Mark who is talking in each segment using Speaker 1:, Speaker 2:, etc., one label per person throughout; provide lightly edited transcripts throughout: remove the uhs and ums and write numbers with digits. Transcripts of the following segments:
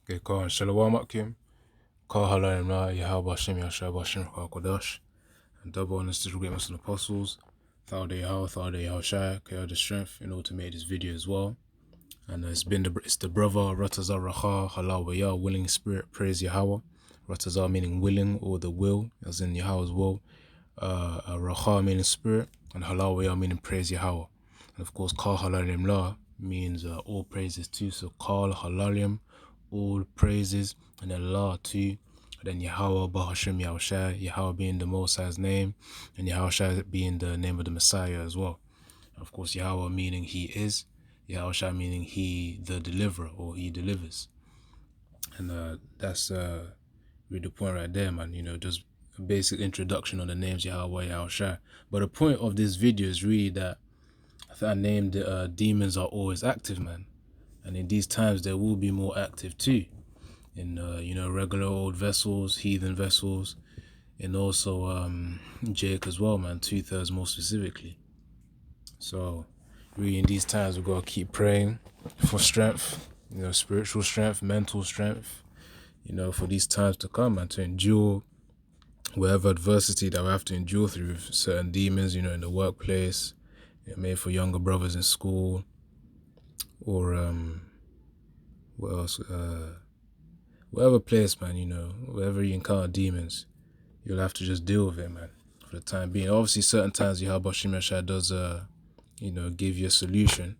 Speaker 1: Okay, Khan, Shalom Akim, Khan Halayim La, Yahweh Hashem Yashab Hashem Kodash, and double honors to the great Muslim apostles, Thawda Yahweh, Thawda Yahushai, the strength in order to make this video as well. And it's the brother, Ratazar Racha, Halawaya, willing spirit, praise Yahweh. Ratazar meaning willing, or the will, as in Yahweh's will. Racha meaning spirit, and Halawaya meaning praise Yahweh. And of course, Kal Halalim La means all praises too. So Kal Halalim, all praises, and then La too. And then Yahweh Bahashim Yahushai, Yahweh being the Most High's name, and Yahushai being the name of the Messiah as well. And of course, Yahweh meaning He is, Yahushai meaning He the deliverer, or He delivers. And that's really the point right there, man. You know, just a basic introduction on the names Yahweh, Yahushai. But the point of this video is really that I think I named demons are always active, man. And in these times, they will be more active too. In, you know, regular old vessels, heathen vessels, and also Jake as well, man, 2/3 more specifically. So, really in these times, we've got to keep praying for strength, you know, spiritual strength, mental strength, you know, for these times to come, man, to endure whatever adversity that we have to endure through certain demons, you know, in the workplace, maybe for younger brothers in school, or what else? Whatever place, man, you know, wherever you encounter demons, you'll have to just deal with it, man, for the time being. Obviously, certain times Yahweh Shemeshai does, you know, give you a solution,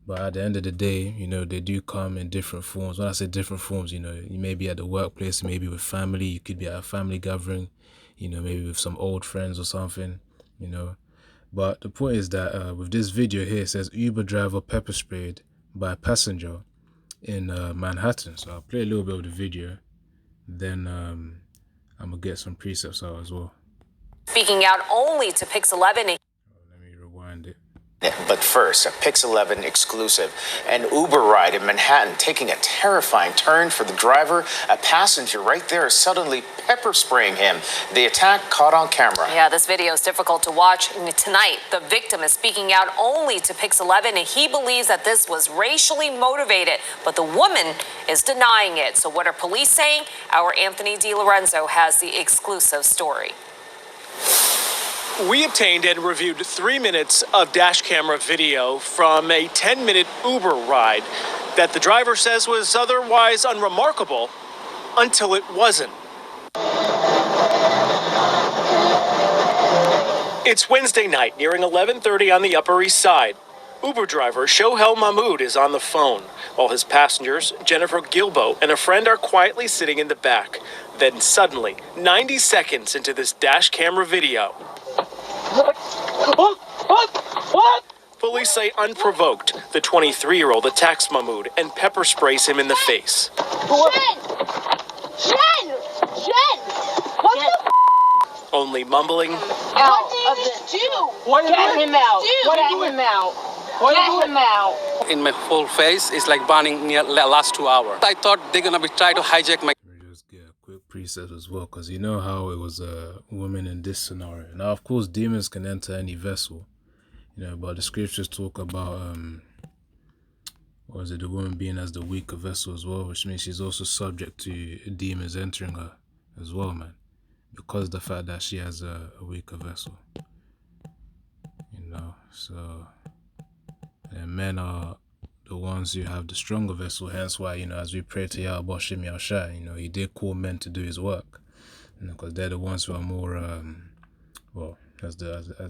Speaker 1: but at the end of the day, you know, they do come in different forms. When I say different forms, you know, you may be at the workplace, maybe with family, you could be at a family gathering, you know, maybe with some old friends or something, you know. But the point is that with this video here, it says Uber driver pepper sprayed by passenger in Manhattan. So I'll play a little bit of the video, then I'm gonna get some precepts out as well.
Speaker 2: Speaking out only to Pix11.
Speaker 1: Let me rewind it.
Speaker 3: But first, a Pix11 exclusive. An Uber ride in Manhattan taking a terrifying turn for the driver. A passenger right there suddenly pepper spraying him. The attack caught on camera.
Speaker 2: Yeah, this video is difficult to watch tonight. The victim is speaking out only to Pix11, and he believes that this was racially motivated, but the woman is denying it. So what are police saying? Our Anthony DiLorenzo has the exclusive story.
Speaker 4: We obtained and reviewed 3 minutes of dash camera video from a 10-minute Uber ride that the driver says was otherwise unremarkable until it wasn't. It's Wednesday night, nearing 11:30 on the Upper East Side. Uber driver Shohel Mahmoud is on the phone, while his passengers, Jennifer Gilbo and a friend, are quietly sitting in the back. Then suddenly, 90 seconds into this dash camera video, what? Police say unprovoked, the 23-year-old attacks Mahmoud and pepper sprays him in the face.
Speaker 5: Jen! What the
Speaker 4: Only mumbling,
Speaker 5: What did you do?
Speaker 6: Get him out. Get him out.
Speaker 7: In my whole face, it's like burning near the last 2 hours. I thought they're gonna be trying to hijack my.
Speaker 1: Let me just get a quick precept as well, because you know how it was a woman in this scenario. Now, of course, demons can enter any vessel, you know, but the scriptures talk about or is it the woman being as the weaker vessel as well, which means she's also subject to demons entering her as well, man, because of the fact that she has a weaker vessel, you know. So, and men are the ones who have the stronger vessel, hence why, you know, as we pray to Yahweh Shem Yahushai, you know, He did call men to do His work, you know, because they're the ones who are more, well, as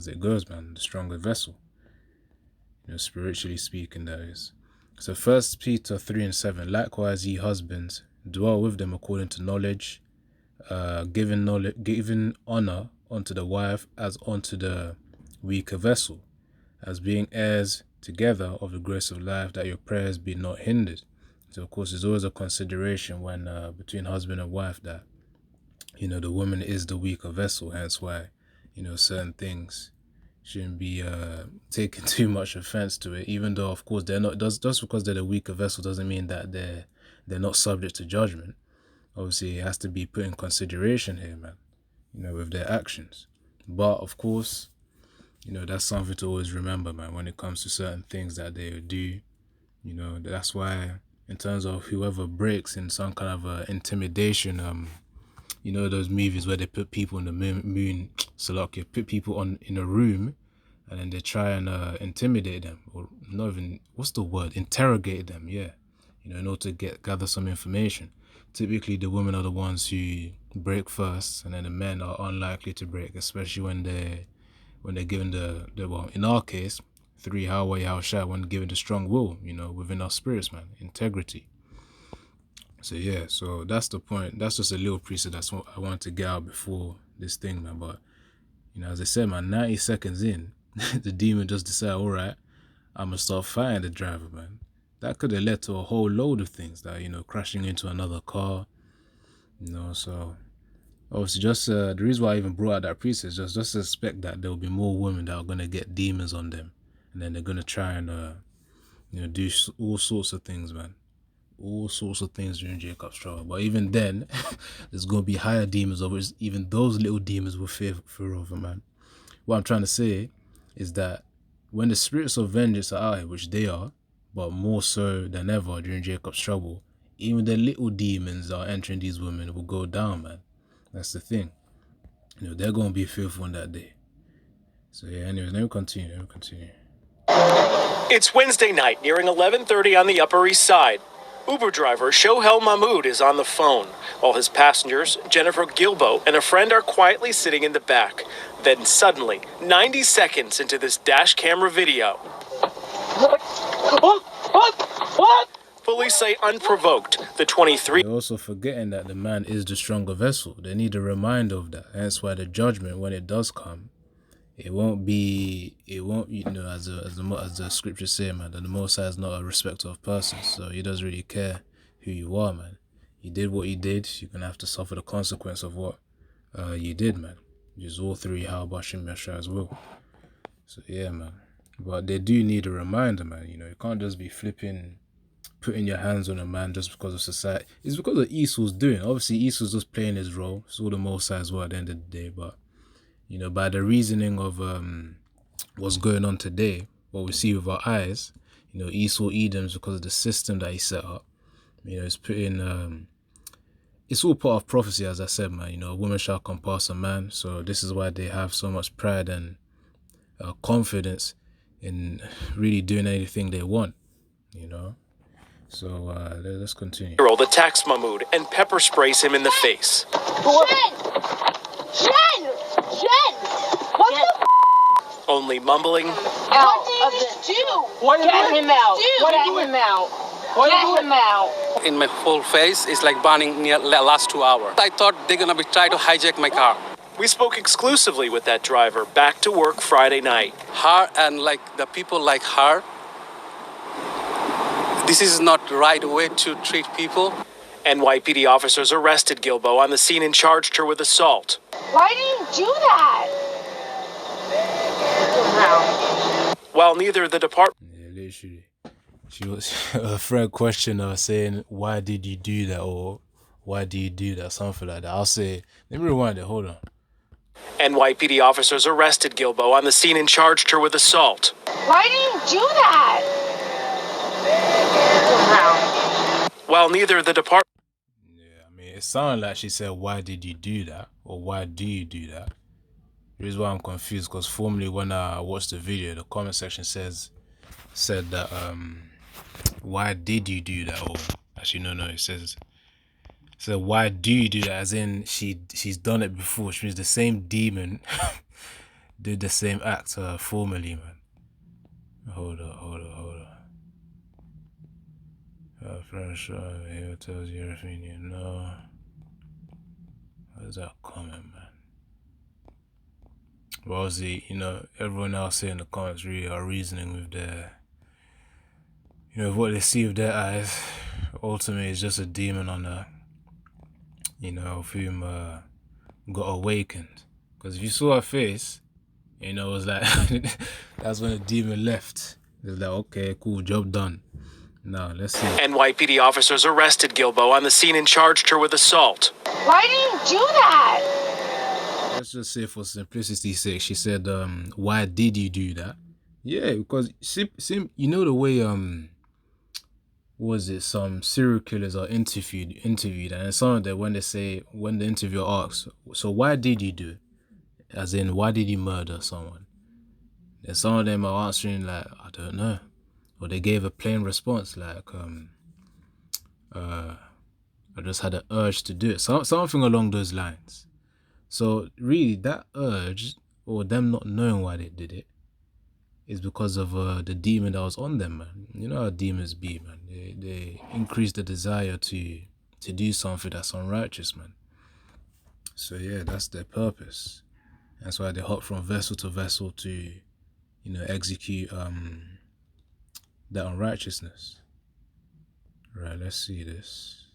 Speaker 1: it goes, man, the stronger vessel, you know, spiritually speaking, that is. So 1 Peter 3:7, likewise ye husbands, dwell with them according to knowledge, giving honor unto the wife as unto the weaker vessel, as being heirs together of the grace of life, that your prayers be not hindered. So of course, there's always a consideration when between husband and wife that, you know, the woman is the weaker vessel, hence why, you know, certain things shouldn't be taking too much offense to it, even though of course they're not, just because they're the weaker vessel doesn't mean that they're not subject to judgment. Obviously it has to be put in consideration here, man, you know, with their actions. But of course, you know, that's something to always remember, man, when it comes to certain things that they do. You know, that's why in terms of whoever breaks in some kind of intimidation. You know those movies where they put people in the moon Salakia, put people in a room, and then they try and intimidate them, or not even, what's the word, interrogate them, yeah, you know, in order to gather some information. Typically the women are the ones who break first, and then the men are unlikely to break, especially when they're given the well, in our case, 3 how shy, when given the strong will, you know, within our spirits, man, integrity. So yeah, so that's the point. That's just a little preset that's what I wanted to get out before this thing, man. But you know, as I said, man, 90 seconds in, the demon just decided, all right, I'm gonna start firing the driver, man. That could have led to a whole load of things, that, you know, crashing into another car, you know. So obviously, just the reason why I even brought out that preset is just suspect that there will be more women that are gonna get demons on them, and then they're gonna try and you know, do all sorts of things, man. All sorts of things during Jacob's trouble. But even then, there's going to be higher demons over it. Even those little demons will fear over, man. What I'm trying to say is that when the spirits of vengeance are out here, which they are, but more so than ever during Jacob's trouble, even the little demons that are entering these women will go down, man. That's the thing. You know, they're going to be fearful on that day. So yeah, anyways, let me continue.
Speaker 4: It's Wednesday night, nearing 11:30 on the Upper East Side. Uber driver Shohel Mahmoud is on the phone, while his passengers, Jennifer Gilbo and a friend, are quietly sitting in the back. Then suddenly, 90 seconds into this dash camera video, police say unprovoked, the 23.
Speaker 1: They're also forgetting that the man is the stronger vessel. They need a reminder of that. Hence why the judgment, when it does come, it won't, you know, as the scriptures say, man, that the Most High is not a respecter of persons. So he doesn't really care who you are, man. You did what you did. You're going to have to suffer the consequence of what you did, man. Just all 3 how Bashim Yasha as well. So yeah, man. But they do need a reminder, man. You know, you can't just be putting your hands on a man just because of society. It's because of Esau's doing. Obviously, Esau's just playing his role. It's all the Most High as well at the end of the day, but you know, by the reasoning of what's going on today, what we see with our eyes, you know, Esau Edoms, because of the system that he set up, you know, it's putting, it's all part of prophecy, as I said, man. You know, a woman shall compass a man. So this is why they have so much pride and confidence in really doing anything they want, you know. So let's continue.
Speaker 4: Year-old attacks Mahmoud and pepper sprays him in the face.
Speaker 5: Jen! What the
Speaker 4: Only mumbling.
Speaker 5: What did you do?
Speaker 6: Get him out. Get him out. Get him out.
Speaker 7: In my whole face, it's like burning near the last 2 hours. I thought they're gonna be trying to hijack my car.
Speaker 4: We spoke exclusively with that driver back to work Friday night.
Speaker 7: Her and like the people like her, this is not the right way to treat people.
Speaker 4: NYPD officers arrested Gilbo on the scene and charged her with assault.
Speaker 5: Why did you do that?
Speaker 4: While neither the department...
Speaker 1: Yeah, literally. She was, her friend questioned her saying, why did you do that? Or why do you do that? Something like that. I'll say, let me rewind it. Hold on.
Speaker 4: NYPD officers arrested Gilbo on the scene and charged her with assault.
Speaker 5: Why did you do that?
Speaker 4: While neither the department...
Speaker 1: Yeah, I mean, it sounded like she said, why did you do that? Or why do you do that? The reason why I'm confused, because formerly when I watched the video, the comment section said that, why did you do that? Or actually, no, it says, why do you do that? As in, she's done it before. Which means the same demon did the same act to her formerly, man. Hold on. Friend here tells you everything you know. Where's that comment, man? But obviously, you know, everyone else here in the comments really are reasoning with their, you know, what they see with their eyes. Ultimately, it's just a demon on her, you know, of whom got awakened. Because if you saw her face, you know, it was like, that's when the demon left. It was like, okay, cool, job done. Now, let's see.
Speaker 4: NYPD officers arrested Gilbo on the scene and charged her with assault.
Speaker 5: Why did you do that?
Speaker 1: Let's just say for simplicity's sake, she said, why did you do that? Yeah, because you know the way, was it, some serial killers are interviewed, and some of them, when the interviewer asks, so why did you do it? As in, why did you murder someone? And some of them are answering like, I don't know. Or they gave a plain response like, I just had an urge to do it. Something along those lines. So really, that urge, or them not knowing why they did it, is because of the demon that was on them, man. You know how demons be, man. They increase the desire to do something that's unrighteous, man. So yeah, that's their purpose. That's why they hop from vessel to vessel to, execute that unrighteousness. Right, let's see this.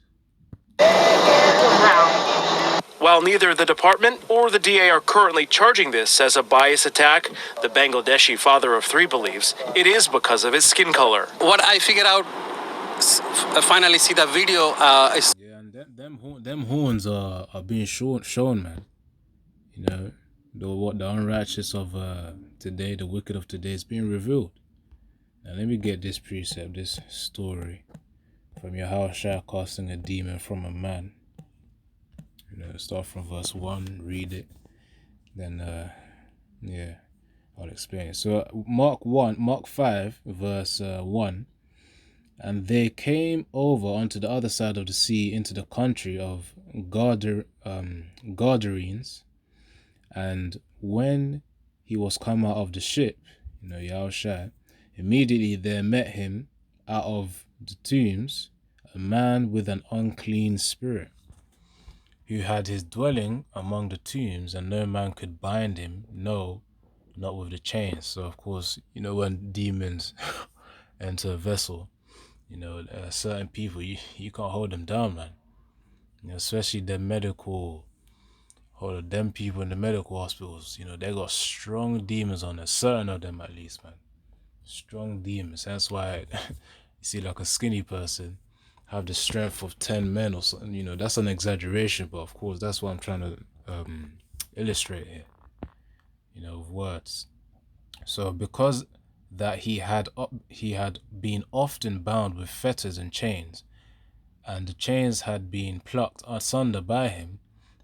Speaker 4: While neither the department or the DA are currently charging this as a bias attack, the Bangladeshi father of 3 believes it is because of his skin color.
Speaker 7: What I figured out, finally see the video, is...
Speaker 1: Yeah, and them horns are being shown, man. You know, the unrighteous of today, the wicked of today is being revealed. Now let me get this precept, this story from Yahushua casting a demon from a man. Start from verse 1, read it, then yeah, I'll explain it. So Mark 5 verse 1, and they came over onto the other side of the sea into the country of Gadarenes, and when he was come out of the ship, Yahushua, immediately there met him out of the tombs a man with an unclean spirit, who had his dwelling among the tombs, and no man could bind him, no, not with the chains. So of course, when demons enter a vessel, certain people, you can't hold them down, man. Especially them people in the medical hospitals, they got strong demons on them, certain of them at least, man. Strong demons. That's why you see like a skinny person have the strength of 10 men or something. That's an exaggeration, but of course that's what I'm trying to illustrate here, with words. So because that he had been often bound with fetters and chains, and the chains had been plucked asunder by him,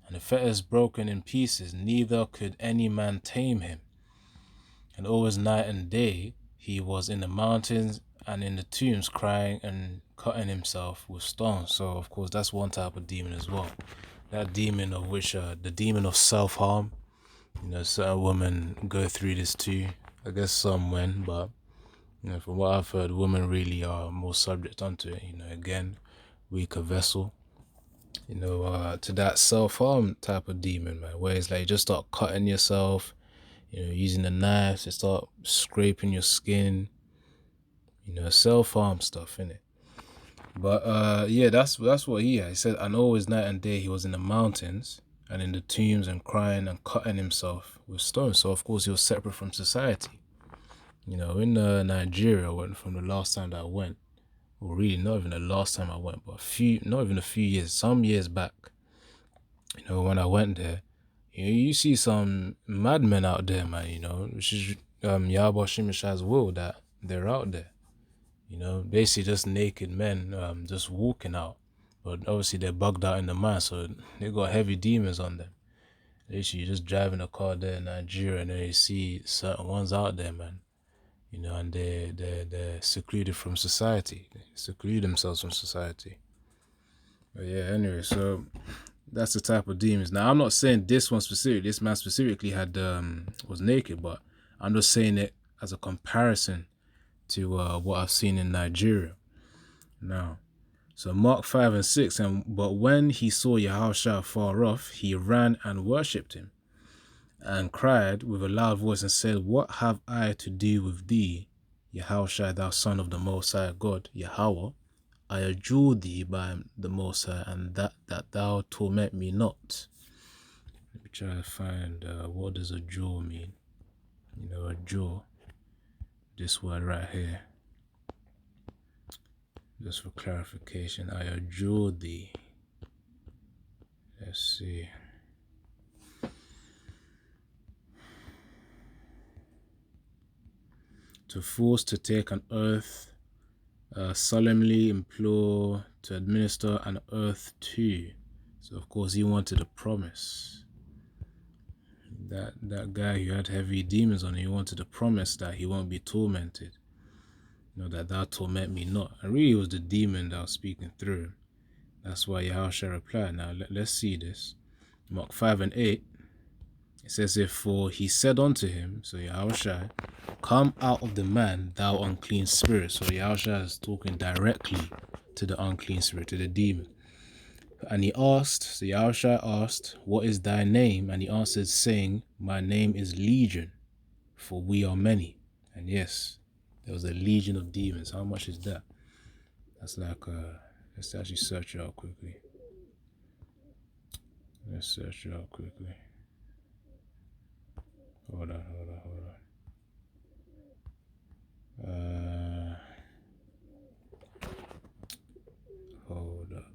Speaker 1: and the fetters broken in pieces, neither could any man tame him. And always night and day he was in the mountains and in the tombs, crying and cutting himself with stones. So of course that's one type of demon as well. That demon of which the demon of self-harm. Certain women go through this too. I guess some men, but from what I've heard, women really are more subject onto it. Again, weaker vessel. To that self-harm type of demon, man, where it's like you just start cutting yourself, using a knife to start scraping your skin, self-harm stuff, innit? But yeah, that's what he had. He said, and always night and day he was in the mountains and in the tombs and crying and cutting himself with stones. So of course he was separate from society. In Nigeria, from the last time that I went, or really not even the last time I went, but not even a few years, some years back, when I went there, you see some madmen out there, man, which is Yahweh Shemeshai's will that they're out there. Basically just naked men just walking out. But obviously they're bugged out in the mind, so they got heavy demons on them. Literally, you just driving a car there in Nigeria and then you see certain ones out there, man. And they're secluded from society. They seclude themselves from society. But yeah, anyway, so that's the type of demons. Now, I'm not saying this man specifically was naked, but I'm just saying it as a comparison to what I've seen in Nigeria. Now, so Mark 5 and 6, but when he saw Yahushua far off, he ran and worshipped him, and cried with a loud voice and said, what have I to do with thee, Yahushua, thou son of the Most High God, Yahweh? I adjure thee by the Most High, and that thou torment me not. Let me try to find what does adjure mean. Adjure, this word right here. Just for clarification, I adjure thee. Let's see. To force to take an oath solemnly implore to administer an oath to. So of course he wanted a promise. That guy who had heavy demons on him, he wanted a promise that he won't be tormented. That thou torment me not. And really it was the demon that was speaking through him. That's why Yahushua replied. Now let's see this. Mark 5 and 8. It says, "Therefore he said unto him," so Yahushua, "Come out of the man, thou unclean spirit." So Yahushua is talking directly to the unclean spirit, to the demon. And he asked, so Yahushua asked, "What is thy name?" And he answered, saying, "My name is Legion, for we are many." And yes, there was a legion of demons. How much is that? That's like, let's actually search it out quickly. Let's search it out quickly. Hold on. Hold up.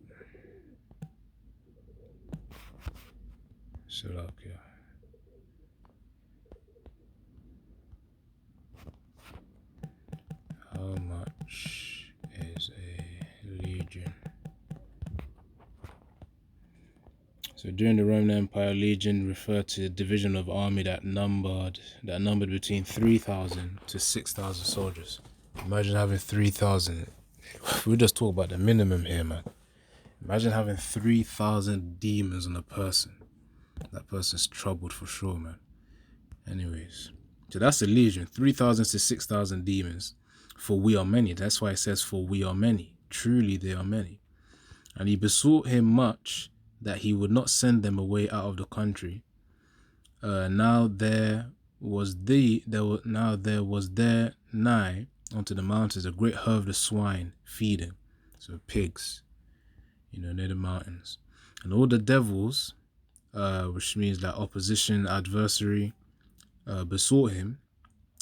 Speaker 1: Salakia. How much is a legion? So during the Roman Empire, legion referred to a division of army that numbered between 3,000 to 6,000 soldiers. Imagine having 3,000. We just talk about the minimum here, man. Imagine having 3,000 demons on a person. That person's troubled for sure, man. Anyways, so that's the legion, 3,000 to 6,000 demons. For we are many. That's why it says, "For we are many." Truly, they are many. And he besought him much that he would not send them away out of the country. Now there was there nigh unto the mountains a great herd of swine feeding, so pigs, near the mountains. And all the devils, which means like opposition, adversary, besought him,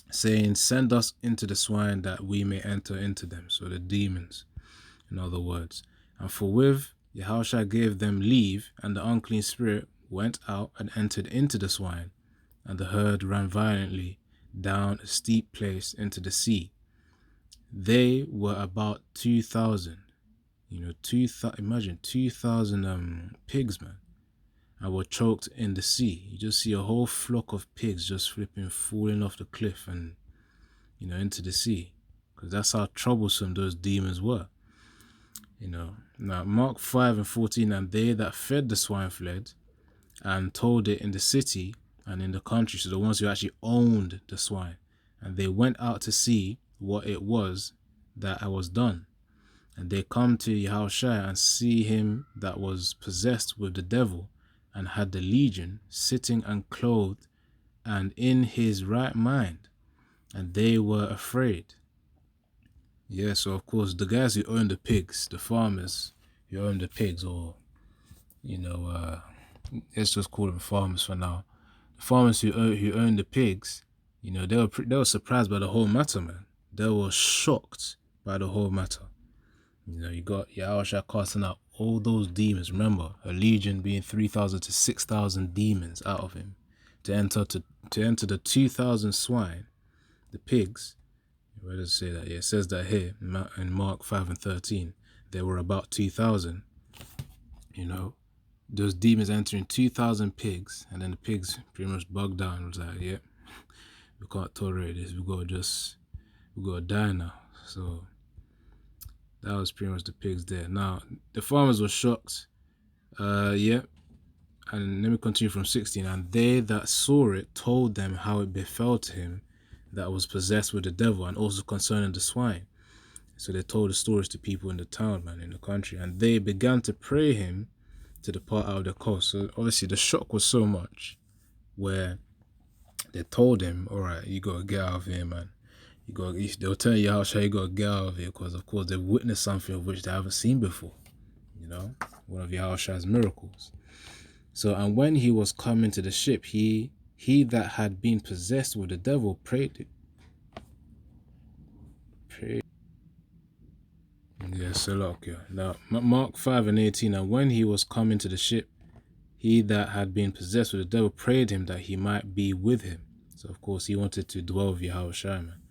Speaker 1: saying, "Send us into the swine that we may enter into them." So the demons, in other words. And forthwith Yahushua gave them leave, and the unclean spirit went out and entered into the swine, and the herd ran violently down a steep place into the sea. They were about 2,000. Imagine 2,000 pigs, man, and were choked in the sea. You just see a whole flock of pigs just falling off the cliff and, into the sea, because that's how troublesome those demons were. Now Mark 5 and 14, "And they that fed the swine fled, and told it in the city and in the country," so the ones who actually owned the swine, "and they went out to see what it was that was done. And they come to Yahushua and see him that was possessed with the devil and had the legion, sitting and clothed and in his right mind, and they were afraid." Yeah, so of course the guys who own the pigs, the farmers who own the pigs, or let's just call them farmers for now. The farmers who own the pigs, they were surprised by the whole matter, man. They were shocked by the whole matter. You got Yahushua casting out all those demons. Remember, a legion being 3,000 to 6,000 demons out of him to enter the 2,000 swine, the pigs. Where does it say that? Yeah, it says that here in Mark 5 and 13. There were about 2,000. Those demons entering 2,000 pigs, and then the pigs pretty much bugged down. It was like, "Yep, we can't tolerate this. We gotta die now." So that was pretty much the pigs there. Now the farmers were shocked. Yeah. And let me continue from 16. "And they that saw it told them how it befell to him that was possessed with the devil, and also concerning the swine." So they told the stories to people in the town, man, in the country. "And they began to pray him to depart out of the coast." So obviously the shock was so much where they told him, "All right, you got to get out of here, man. They'll tell you how you got to get out of here," because of course they've witnessed something of which they haven't seen before. One of Yahushua's miracles. So, "And when he was come into the ship, he that had been possessed with the devil prayed." Yeah, Salakia. Now, Mark 5 and 18, "And when he was come into the ship, he that had been possessed with the devil prayed him that he might be with him." So, of course, he wanted to dwell with Yahushua, man.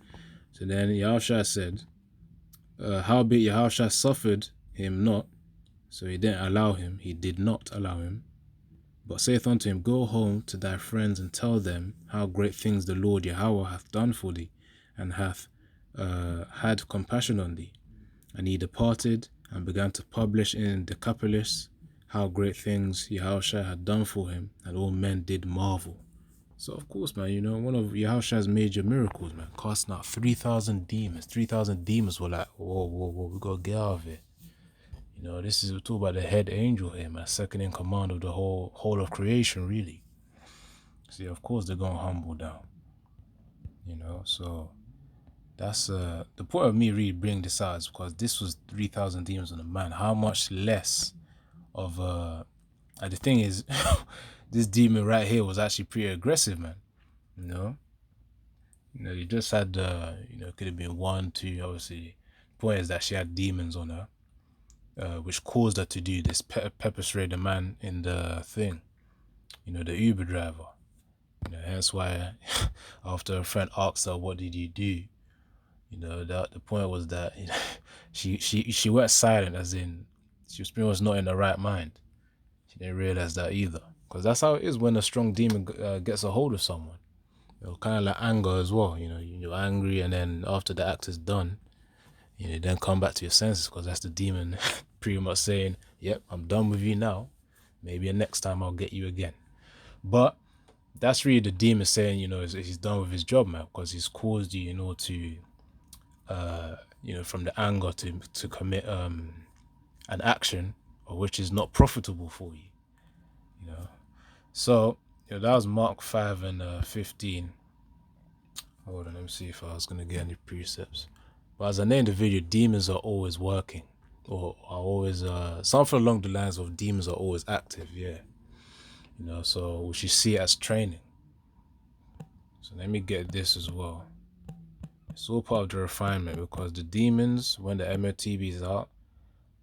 Speaker 1: So then Yahushua said, Howbeit Yahushua suffered him not, so he didn't allow him, he did not allow him, but saith unto him, Go home to thy friends and tell them how great things the Lord Yahweh hath done for thee, and hath had compassion on thee. And he departed and began to publish in Decapolis how great things Yahushua had done for him, and all men did marvel. So of course, man, you know, one of Yahushua's major miracles, man, casting out 3,000 demons. 3,000 demons were like, whoa, we gotta get out of it. You know, this is, we're talking about the head angel here, man, second in command of the whole of creation, really. See, of course they're gonna humble down. You know, so that's the point of me really bringing this out is because this was 3,000 demons on a man. How much less of and the thing is, this demon right here was actually pretty aggressive, man. You know, you just had you know, it could have been 1, 2. Obviously, the point is that she had demons on her, which caused her to do this pepper spray the man in the thing. You know, the Uber driver. You know, hence why after a friend asked her, "What did you do?" You know, that the point was that, you know, she went silent, as in she was pretty much not in the right mind. She didn't realize that either, because that's how it is when a strong demon gets a hold of someone. You know, kind of like anger as well. You know, you're angry, and then after the act is done, you know, then come back to your senses, because that's the demon pretty much saying, "Yep, I'm done with you now. Maybe next time I'll get you again." But that's really the demon saying, you know, he's done with his job, man, because he's caused you, you know, to you know, from the anger to commit an action which is not profitable for you. You know, so you know, that was Mark 5 and 15. Hold on, let me see if I was gonna get any precepts. But as I named the video, demons are always working, or are always something along the lines of demons are always active. Yeah, you know, so we should see it as training. So let me get this as well. It's all part of the refinement, because the demons, when the MOTB is out,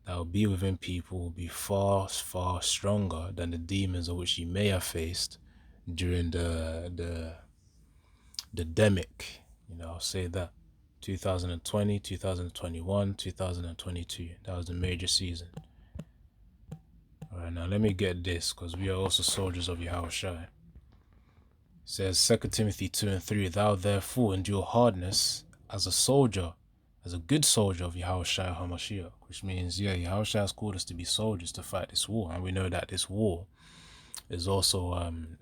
Speaker 1: that will be within people will be far, far stronger than the demons of which you may have faced during the demic. You know, I'll say that 2020, 2021, 2022. That was the major season. All right, now let me get this, because we are also soldiers of Yahushua. It says 2 Timothy 2 and 3, Thou therefore endure hardness as a soldier, as a good soldier of Yahushua HaMashiach, which means, yeah, Yahushua has called us to be soldiers to fight this war. And we know that this war is also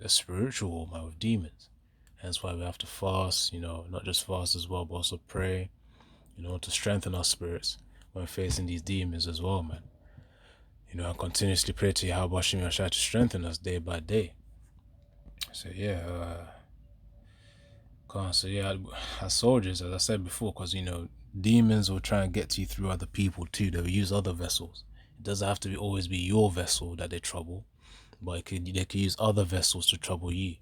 Speaker 1: a spiritual war, man, with demons. Hence why we have to fast, you know, not just fast as well, but also pray, you know, to strengthen our spirits when facing these demons as well, man. You know, and continuously pray to Yahweh Hashem Yahshua to strengthen us day by day. So yeah, so yeah, as soldiers, as I said before, because, you know, demons will try and get to you through other people too. They'll use other vessels. It doesn't have to always be your vessel that they trouble, but they could use other vessels to trouble you,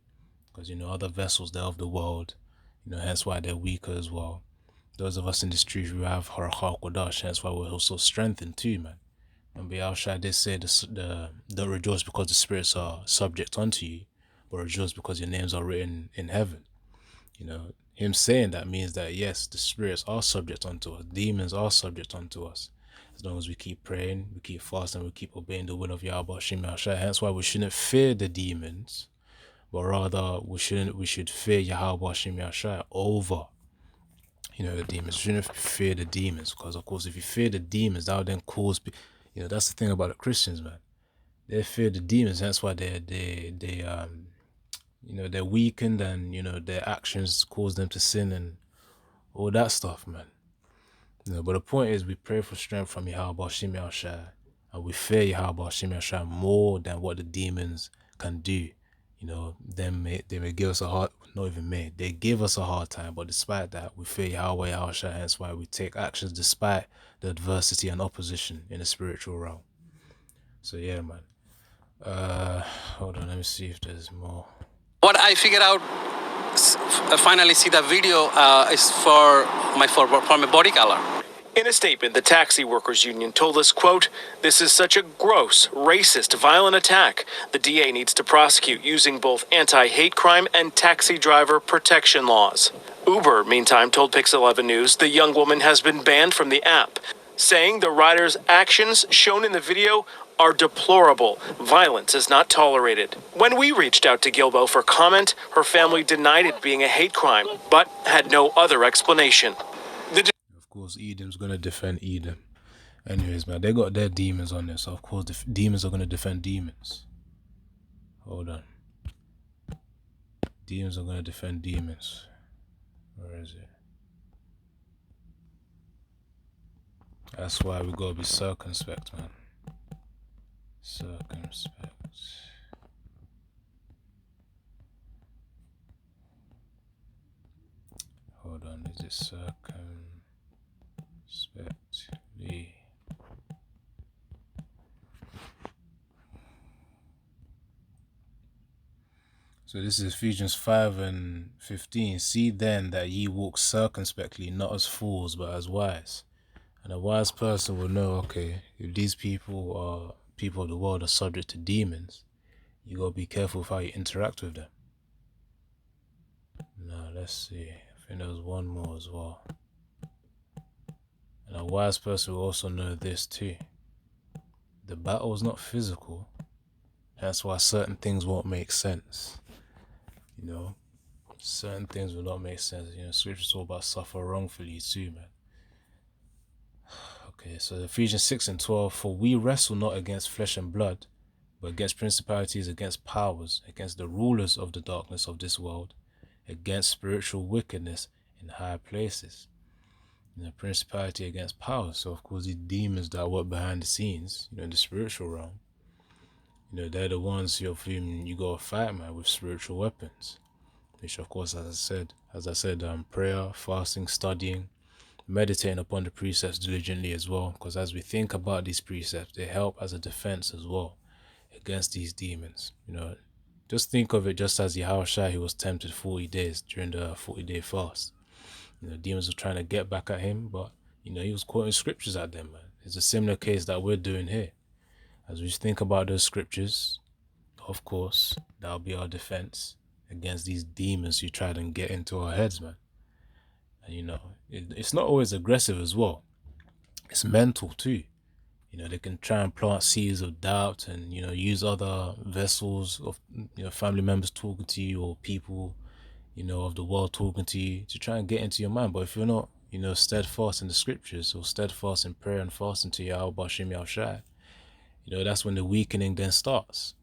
Speaker 1: because, you know, other vessels, they're of the world, you know, hence why they're weaker as well. Those of us in the streets, we have Harachal Kodash, hence why we're also strengthened too, man. And Yahushua did say, don't rejoice because the spirits are subject unto you, but rejoice because your names are written in heaven. You know, him saying that means that, yes, the spirits are subject unto us. Demons are subject unto us. As long as we keep praying, we keep fasting, we keep obeying the will of Yahweh Hashem Yahshua. Hence why we shouldn't fear the demons, but rather we should fear Yahweh Hashem Yahshua over, you know, the demons. We shouldn't fear the demons, because, of course, if you fear the demons, that would then cause, you know, that's the thing about the Christians, man. They fear the demons, hence why they you know, they're weakened, and, you know, their actions cause them to sin and all that stuff, man. You know, but the point is, we pray for strength from Yahweh Hashem Yahshua, and we fear Yahweh Hashem Yahshua more than what the demons can do. You know, they may give us they give us a hard time, but despite that, we fear Yahweh Yahshua, hence why we take actions despite the adversity and opposition in the spiritual realm. So yeah, man. Hold on, let me see if there's more.
Speaker 7: What I figured out, finally see the video, is for my body color.
Speaker 4: In a statement, the Taxi Workers Union told us, quote, "This is such a gross, racist, violent attack. The DA needs to prosecute using both anti-hate crime and taxi driver protection laws." Uber, meantime, told Pix 11 News the young woman has been banned from the app, saying the rider's actions shown in the video are deplorable. Violence is not tolerated. When we reached out to Gilbo for comment, her family denied it being a hate crime, but had no other explanation.
Speaker 1: Of course, Edom's going to defend Edom. Anyways, man, they got their demons on there, so of course the demons are going to defend demons. Hold on. Demons are going to defend demons. Where is it? That's why we got to be circumspect, man. Circumspect. Hold on, is it circumspectly? So this is Ephesians 5:15. See then that ye walk circumspectly, not as fools, but as wise. And a wise person will know, okay, if these people are people of the world are subject to demons, you gotta be careful with how you interact with them. Now let's see. I think there was one more as well. And a wise person will also know this too. The battle is not physical. That's why certain things won't make sense. You know, certain things will not make sense. You know, scripture's all about suffer wrongfully too, man. Okay, so Ephesians 6:12, for we wrestle not against flesh and blood, but against principalities, against powers, against the rulers of the darkness of this world, against spiritual wickedness in high places. You know, principality against powers. So of course these demons that work behind the scenes, you know, in the spiritual realm, you know, they're the ones whom you gotta fight, man, with spiritual weapons. Which of course, as I said, prayer, fasting, studying, meditating upon the precepts diligently as well, because as we think about these precepts, they help as a defense as well against these demons. You know, just think of it just as Yahushua, he was tempted 40 days during the 40-day fast. You know, demons were trying to get back at him, but you know, he was quoting scriptures at them, man. It's a similar case that we're doing here. As we think about those scriptures, of course, that'll be our defense against these demons who try to get into our heads, man. And you know, it's not always aggressive as well. It's mental too. You know, they can try and plant seeds of doubt and, you know, use other vessels of, you know, family members talking to you or people, you know, of the world talking to you to try and get into your mind. But if you're not, you know, steadfast in the scriptures or steadfast in prayer and fasting to Yahweh Bashim Yahushai, you know, that's when the weakening then starts.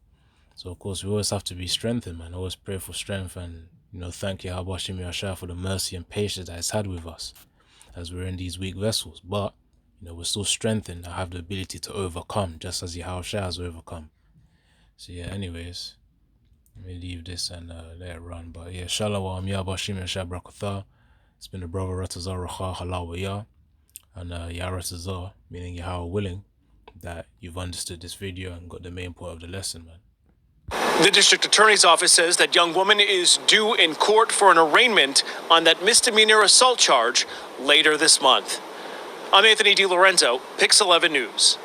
Speaker 1: So of course we always have to be strengthened, man. Always pray for strength and, you know, thank Yahweh Bashim Yahushai for the mercy and patience that He's had with us as we're in these weak vessels. But you know, we're still strengthened and have the ability to overcome, just as Yahushua has overcome. So yeah, anyways, let me leave this and let it run. But yeah, Shalom, Yabashim, Shabrakatha. It's been the brother Ratazar Racha Halawaya. And Yah Ratazar, meaning Yahweh willing, that you've understood this video and got the main point of the lesson, man.
Speaker 4: The district attorney's office says that young woman is due in court for an arraignment on that misdemeanor assault charge later this month. I'm Anthony DiLorenzo, Pix 11 News.